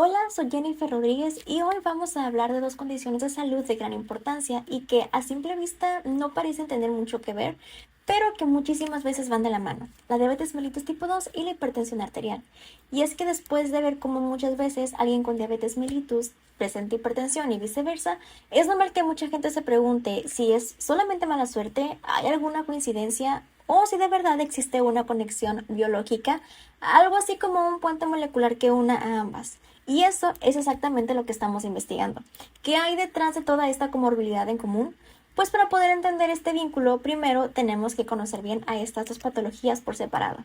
Hola, soy Jennifer Rodríguez y hoy vamos a hablar de dos condiciones de salud de gran importancia y que a simple vista no parecen tener mucho que ver, pero que muchísimas veces van de la mano: la diabetes mellitus tipo 2 y la hipertensión arterial. Y es que después de ver cómo muchas veces alguien con diabetes mellitus presenta hipertensión y viceversa, es normal que mucha gente se pregunte si es solamente mala suerte, hay alguna coincidencia o si de verdad existe una conexión biológica, algo así como un puente molecular que una a ambas. Y eso es exactamente lo que estamos investigando. ¿Qué hay detrás de toda esta comorbilidad en común? Pues para poder entender este vínculo, primero tenemos que conocer bien a estas dos patologías por separado.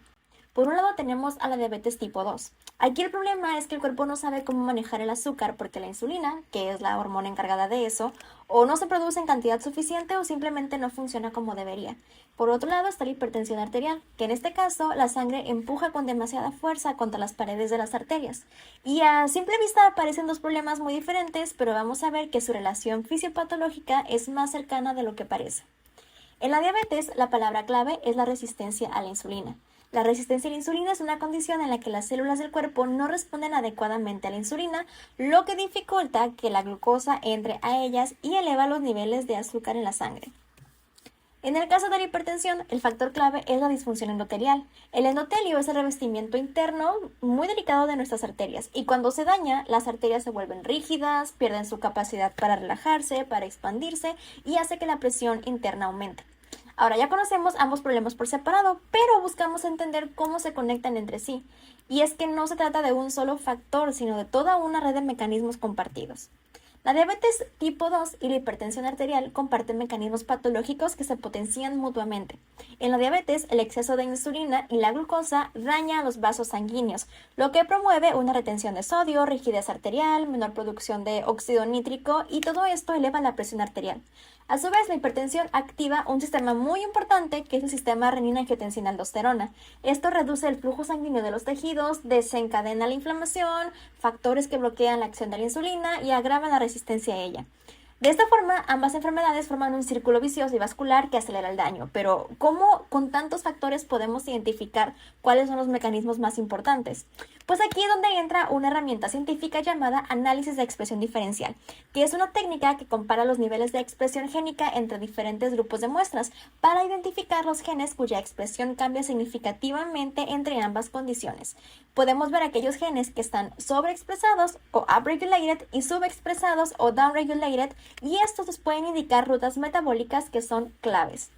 Por un lado tenemos a la diabetes tipo 2. Aquí el problema es que el cuerpo no sabe cómo manejar el azúcar porque la insulina, que es la hormona encargada de eso, o no se produce en cantidad suficiente o simplemente no funciona como debería. Por otro lado está la hipertensión arterial, que en este caso la sangre empuja con demasiada fuerza contra las paredes de las arterias. Y a simple vista aparecen dos problemas muy diferentes, pero vamos a ver que su relación fisiopatológica es más cercana de lo que parece. En la diabetes, la palabra clave es la resistencia a la insulina. La resistencia a la insulina es una condición en la que las células del cuerpo no responden adecuadamente a la insulina, lo que dificulta que la glucosa entre a ellas y eleva los niveles de azúcar en la sangre. En el caso de la hipertensión, el factor clave es la disfunción endotelial. El endotelio es el revestimiento interno muy delicado de nuestras arterias, y cuando se daña, las arterias se vuelven rígidas, pierden su capacidad para relajarse, para expandirse, y hace que la presión interna aumente. Ahora ya conocemos ambos problemas por separado, pero buscamos entender cómo se conectan entre sí. Y es que no se trata de un solo factor, sino de toda una red de mecanismos compartidos. La diabetes tipo 2 y la hipertensión arterial comparten mecanismos patológicos que se potencian mutuamente. En la diabetes, el exceso de insulina y la glucosa daña los vasos sanguíneos, lo que promueve una retención de sodio, rigidez arterial, menor producción de óxido nítrico, y todo esto eleva la presión arterial. A su vez, la hipertensión activa un sistema muy importante que es el sistema renina-angiotensina-aldosterona. Esto reduce el flujo sanguíneo de los tejidos, desencadena la inflamación, factores que bloquean la acción de la insulina y agravan la resistencia a ella. De esta forma, ambas enfermedades forman un círculo vicioso y vascular que acelera el daño. Pero, ¿cómo con tantos factores podemos identificar cuáles son los mecanismos más importantes? Pues aquí es donde entra una herramienta científica llamada análisis de expresión diferencial, que es una técnica que compara los niveles de expresión génica entre diferentes grupos de muestras para identificar los genes cuya expresión cambia significativamente entre ambas condiciones. Podemos ver aquellos genes que están sobreexpresados o upregulated y subexpresados o downregulated, y estos nos pueden indicar rutas metabólicas que son claves.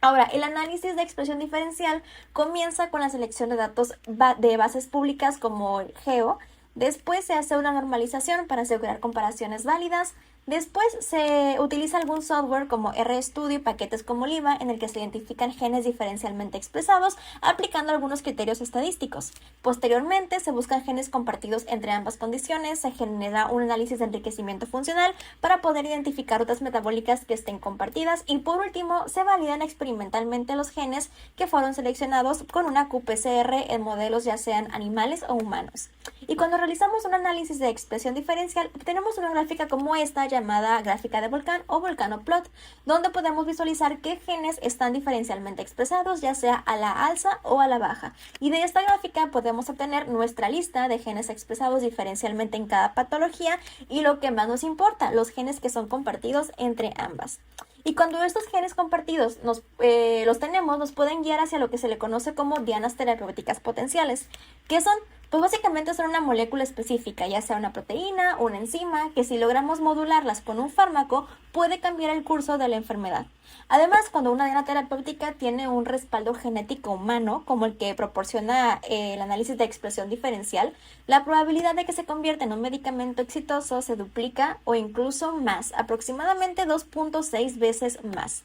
Ahora, el análisis de expresión diferencial comienza con la selección de datos de bases públicas como GEO. Después se hace una normalización para asegurar comparaciones válidas. Después se utiliza algún software como RStudio y paquetes como Liva, en el que se identifican genes diferencialmente expresados aplicando algunos criterios estadísticos. Posteriormente se buscan genes compartidos entre ambas condiciones, se genera un análisis de enriquecimiento funcional para poder identificar rutas metabólicas que estén compartidas, y por último se validan experimentalmente los genes que fueron seleccionados con una qPCR en modelos ya sean animales o humanos. Y cuando realizamos un análisis de expresión diferencial, obtenemos una gráfica como esta llamada gráfica de volcán o volcanoplot, donde podemos visualizar qué genes están diferencialmente expresados, ya sea a la alza o a la baja. Y de esta gráfica podemos obtener nuestra lista de genes expresados diferencialmente en cada patología y, lo que más nos importa, los genes que son compartidos entre ambas. Y cuando estos genes compartidos los tenemos, nos pueden guiar hacia lo que se le conoce como dianas terapéuticas potenciales. ¿Qué son? Pues básicamente son una molécula específica, ya sea una proteína o una enzima, que si logramos modularlas con un fármaco, puede cambiar el curso de la enfermedad. Además, cuando una diana terapéutica tiene un respaldo genético humano, como el que proporciona el análisis de expresión diferencial, la probabilidad de que se convierta en un medicamento exitoso se duplica o incluso más, aproximadamente 2.6 veces más.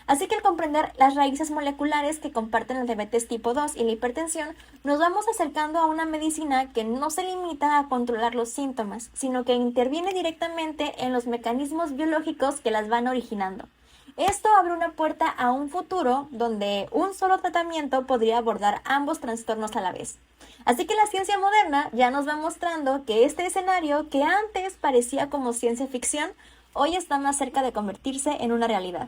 Así que al comprender las raíces moleculares que comparten el diabetes tipo 2 y la hipertensión, nos vamos acercando a una medicina que no se limita a controlar los síntomas, sino que interviene directamente en los mecanismos biológicos que las van originando. Esto abre una puerta a un futuro donde un solo tratamiento podría abordar ambos trastornos a la vez. Así que la ciencia moderna ya nos va mostrando que este escenario, que antes parecía como ciencia ficción, hoy está más cerca de convertirse en una realidad.